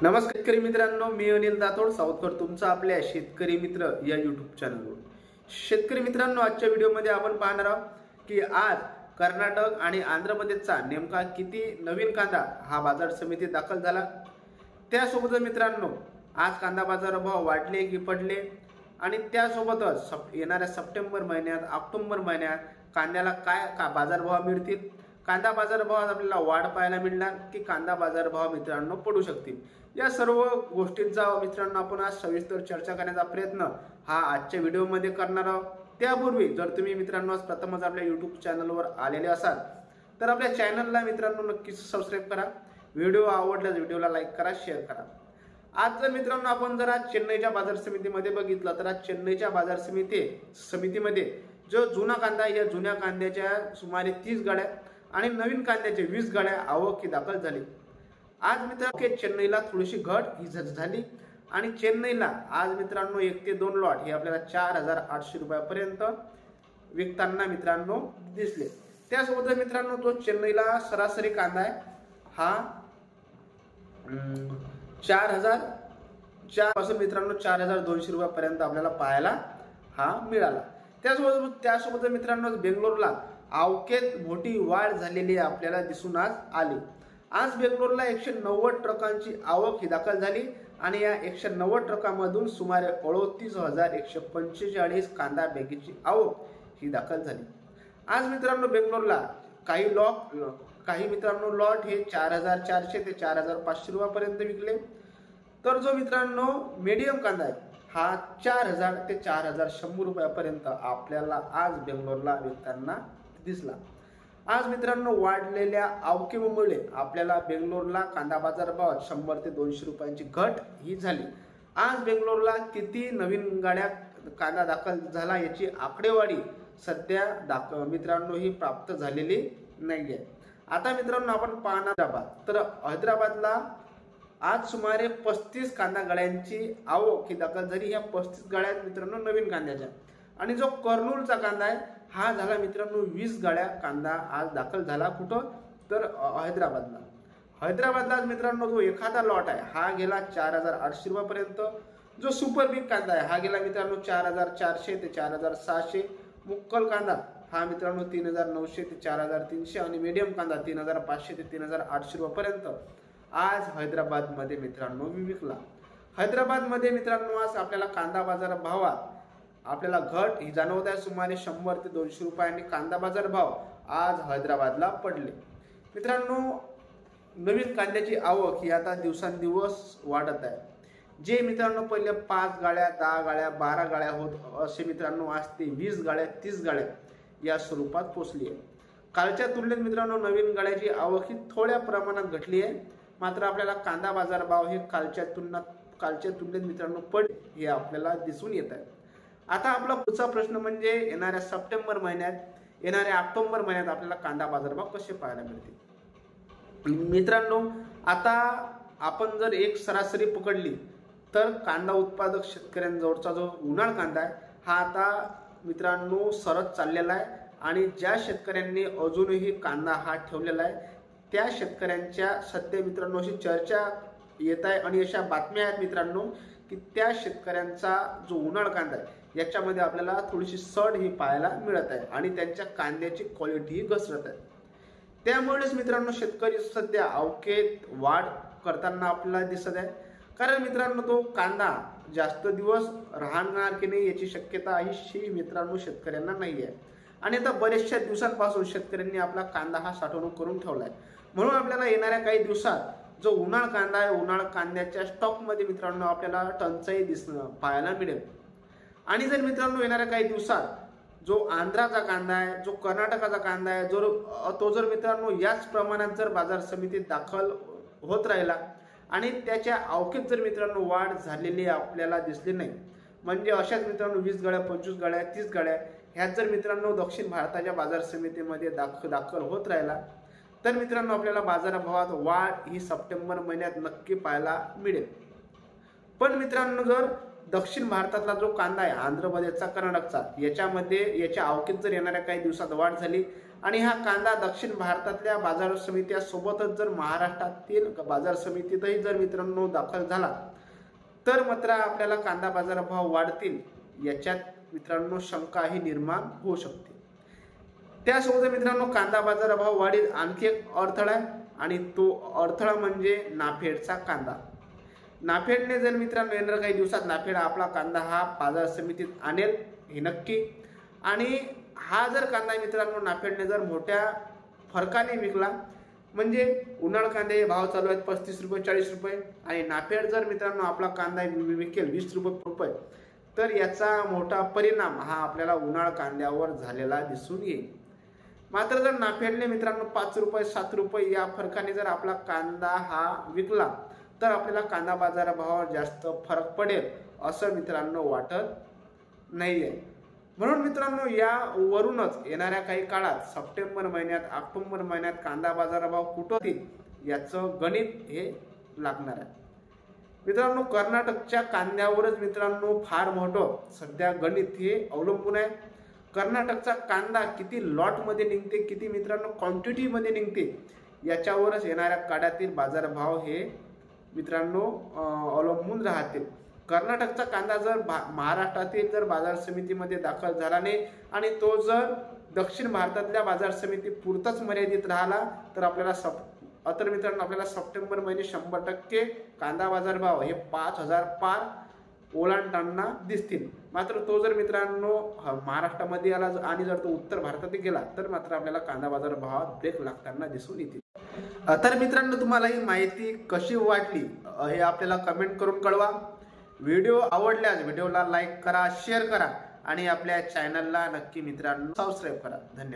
नमस्कार शेतकरी मित्रांनो, मी अनिल दातोड सावतकर तुमचा आपल्या शेतकरी मित्र या यूट्यूब चॅनलवर। शेतकरी मित्रांनो, आजच्या व्हिडिओमध्ये आपण पाहणार आहोत की आज कर्नाटक आणि आंध्र प्रदेशचा नेमका किती नवीन कांदा हा बाजार समितीत दाखल झाला। त्यासोबत मित्रांनो, आज कांदा बाजार भाव वाढले की पडले आणि त्यासोबतच येणाऱ्या सप्टेंबर महिन्यात ऑक्टोबर महिन्यात कांद्याला काय बाजारभाव मिळतील, कांदा बाजारभावात आपल्याला वाढ पाहायला मिळणार की कांदा बाजारभाव मित्रांनो पडू शकतील, या सर्व गोष्टींचा मित्रांनो आपण आज सविस्तर चर्चा करण्याचा प्रयत्न हा आजच्या व्हिडिओमध्ये करणार आहोत। त्यापूर्वी जर तुम्ही मित्रांनो आज प्रथमच आपल्या यूट्यूब चॅनलवर आलेले असाल तर आपल्या चॅनलला मित्रांनो नक्कीच सबस्क्राईब करा। व्हिडिओ आवडल्यास व्हिडिओला लाईक करा, शेअर करा। आज जर मित्रांनो आपण जर आज चेन्नईच्या बाजार समितीमध्ये बघितलं तर आज चेन्नईच्या बाजार समितीमध्ये जो जुना कांदा आहे, या जुन्या कांद्याच्या सुमारे 30 गाड्या आणि नवीन कांद्याचे 20 गाड्या आवक ही दाखल झाली। आज मित्रांनो चेन्नईला थोडीशी घट ही झाली आणि चेन्नईला आज मित्रांनो 1 ते 2 लॉट हे आपल्याला 4800 रुपयापर्यंत विकताना मित्रांनो दिसले। त्यासोबत मित्रांनो जो चेन्नईला सरासरी कांदा आहे हा 4000 पासून मित्रांनो 4200 रुपयापर्यंत आपल्याला पाहायला हा मिळाला। त्यासोबत मित्रांनो बेंगलोरला आवकेत मोठी वाढ झालेली आपल्याला दिसून आज आली। आज बेंगलोरला 190 ट्रकांची आवक ही दाखल झाली आणि या 190 ट्रकांमधून सुमारे 38145 कांदा बॅगेची आवक ही दाखल झाली। आज मित्रांनो बेंगलोरला काही मित्रांनो लॉट हे 4400 ते 4500 रुपयापर्यंत विकले, तर जो मित्रांनो मीडियम कांदा आहे हा 4000 ते 4100 रुपयापर्यंत आपल्याला आज बेंगलोरला विकताना दिसला। आज मित्रांनो वाढलेल्या आवकेमुळे आपल्याला बेंगलोरला कांदा बाजार भावात 100 ते 200 रुपयांची घट ही झाली। आज बेंगलोरला किती नवीन गाड्या कांदा दाखल झाला याची आकडेवारी सध्या मित्रांनो ही प्राप्त झालेली नाहीये। आता मित्रांनो आपण पाहणार हैदराबाद, तर हैदराबादला आज सुमारे 35 कांदा गाड्यांची आवक ही दाखल झाली। ह्या 35 गाड्या मित्रांनो नवीन कांद्याच्या आणि जो कर्नूलचा कांदा आहे हा झाला मित्रांनो 20 गाड्या कांदा आज दाखल झाला। कुठं तर हैदराबादला मित्रांनो जो एखादा लॉट आहे हा गेला 4800 रुपयापर्यंत। जो सुपर बिग कांदा आहे हा गेला मित्रांनो 4400 ते 4600। मुक्कल कांदा हा मित्रांनो 3900 ते 4300 आणि मीडियम कांदा 3500 ते 3800 रुपयापर्यंत आज हैदराबाद मध्ये मित्रांनो विकला। हैदराबाद मध्ये मित्रांनो आज आपल्याला कांदा बाजार भावात आपल्याला घट ही जाणवत आहे। सुमारे 100 ते 200 रुपयांनी कांदा बाजार भाव आज हैदराबादला पडले। मित्रांनो नवीन कांद्याची आवक ही आता दिवसांदिवस वाढत आहे। जे मित्रांनो पहिले 5 गाड्या 10 गाड्या 12 गाड्या होत असे मित्रांनो आज ते 20 गाड्या 30 गाड्या या स्वरूपात पोहोचली आहे। कालच्या तुलनेत मित्रांनो नवीन गाड्याची आवक ही थोड्या प्रमाणात घटली आहे, मात्र आपल्याला कांदा बाजार भाव हे कालच्या तुलनेत मित्रांनो पडले हे आपल्याला दिसून येत आहे। आता आपला पुढचा प्रश्न म्हणजे येणाऱ्या सप्टेंबर महिन्यात येणाऱ्या ऑक्टोबर महिन्यात आपल्याला कांदा बाजारभाव कसे पाहायला मिळतील। मित्रांनो आता आपण जर एक सरासरी पकडली तर कांदा उत्पादक शेतकऱ्यांजवळचा जो उन्हाळ कांदा आहे हा आता मित्रांनो सरत चाललेला आहे आणि ज्या शेतकऱ्यांनी अजूनही कांदा हा ठेवलेला आहे त्या शेतकऱ्यांच्या सध्या मित्रांनो अशी चर्चा येत आहे आणि अशा बातम्या आहेत मित्रांनो की त्या शेतकऱ्यांचा जो उन्हाळ कांदा आहे याच्यामध्ये आपल्याला थोडीशी सड ही पाहायला मिळत आहे आणि त्यांच्या कांद्याची क्वालिटी ही घसरत आहे। त्यामुळेच मित्रांनो शेतकरी सध्या आवकेत वाढ करताना आपल्याला दिसत आहे, कारण मित्रांनो तो कांदा जास्त दिवस राहणार की नाही याची शक्यता ही मित्रांनो शेतकऱ्यांना नाही आहे आणि आता बरेचशा दिवसांपासून शेतकऱ्यांनी आपला कांदा हा साठवणूक करून ठेवला आहे। म्हणून आपल्याला येणाऱ्या काही दिवसात जो उन्हाळ कांदा आहे उन्हाळ कांद्याच्या स्टॉक मध्ये मित्रांनो आपल्याला टंचाई पाहायला मिळेल। आणि जर मित्रांनो येणाऱ्या काही दिवसात जो आंध्राचा कांदा आहे जो कर्नाटकाचा कांदा आहे तो जर मित्रांनो याच प्रमाणात जर बाजार समितीत दाखल होत राहिला आणि त्याच्या आवकेत जर मित्रांनो वाढ झालेली आपल्याला दिसली नाही, म्हणजे अशाच मित्रांनो 20 गाड्या 25 गाड्या 30 गाड्या ह्यात जर मित्रांनो दक्षिण भारताच्या बाजार समितीमध्ये दाखल होत राहिला तर मित्रांनो आपल्याला बाजारभावात वाढ ही सप्टेंबर महिन्यात नक्की पाहायला मिळेल। पण मित्रांनो जर दक्षिण भारतातला जो कांदा आहे आंध्र प्रदेशचा कर्नाटकचा याच्या आवकेत जर येणाऱ्या काही दिवसात वाढ झाली आणि हा कांदा दक्षिण भारतातल्या बाजार समित्यासोबतच जर महाराष्ट्रातील बाजार समितीतही जर मित्रांनो दाखल झाला तर मात्र आपल्याला कांदा बाजार भाव वाढतील याच्यात मित्रांनो शंकाही निर्माण होऊ शकते। त्यासोबत मित्रांनो कांदा बाजार भाव वाढीत आणखी एक अडथळा आहे आणि तो अडथळा म्हणजे नाफेडचा कांदा। नाफेडने जर मित्रांनो येणाऱ्या काही दिवसात नाफेड आपला कांदा हा बाजार समितीत आणेल हे नक्की, आणि हा जर कांदा मित्रांनो नाफेडने जर मोठ्या फरकाने विकला म्हणजे उन्हाळ कांदे भाव चालू आहेत 35 रुपये 40 रुपये आणि नाफेड जर मित्रांनो आपला कांदा विकेल 20 रुपये तर याचा मोठा परिणाम हा आपल्याला उन्हाळ कांद्यावर झालेला दिसून येईल। मात्र जर नाफेडने मित्रांनो 5 रुपये 7 रुपये या फरकाने जर आपला कांदा हा विकला तर आपल्याला कांदा बाजार भावावर जास्त फरक पडेल असं मित्रांनो वाटत नाहीये। म्हणून मित्रांनो यावरूनच येणाऱ्या काही काळात सप्टेंबर महिन्यात ऑक्टोबर महिन्यात कांदा बाजार भाव कुठं होतील याचं गणित हे लागणार आहे। मित्रांनो कर्नाटकच्या कांद्यावरच मित्रांनो फार मोठं सध्या गणित हे अवलंबून आहे। कर्नाटकचा कांदा किती लॉट मध्ये निघते, किती मित्रांनो क्वांटिटी मध्ये निघते याच्यावरच येणाऱ्या काळातील बाजारभाव हे मित्रांनो अवलंबून राहतील। कर्नाटकचा कांदा जर महाराष्ट्रातील जर बाजार समितीमध्ये दाखल झाला नाही आणि तो जर दक्षिण भारतातल्या बाजार समिती पुरताच मर्यादित राहिला तर आपल्याला सप्टेंबर महिने 100% कांदा बाजार भाव हे 5000 पार ओलांडताना दिसतील। मात्र तो जर मित्रांनो महाराष्ट्रामध्ये आला आणि जर तो उत्तर भारतात गेला तर मात्र आपल्याला कांदा बाजार भावात ब्रेक लागताना दिसून येतील। तर मित्रांनो तुम्हाला ही माहिती कशी वाटली हे आपल्याला कमेंट करून कळवा। व्हिडिओ आवडल्यास व्हिडिओला लाईक करा, शेअर करा आणि आपल्या चॅनलला नक्की मित्रांनो सबस्क्राईब करा। धन्यवाद।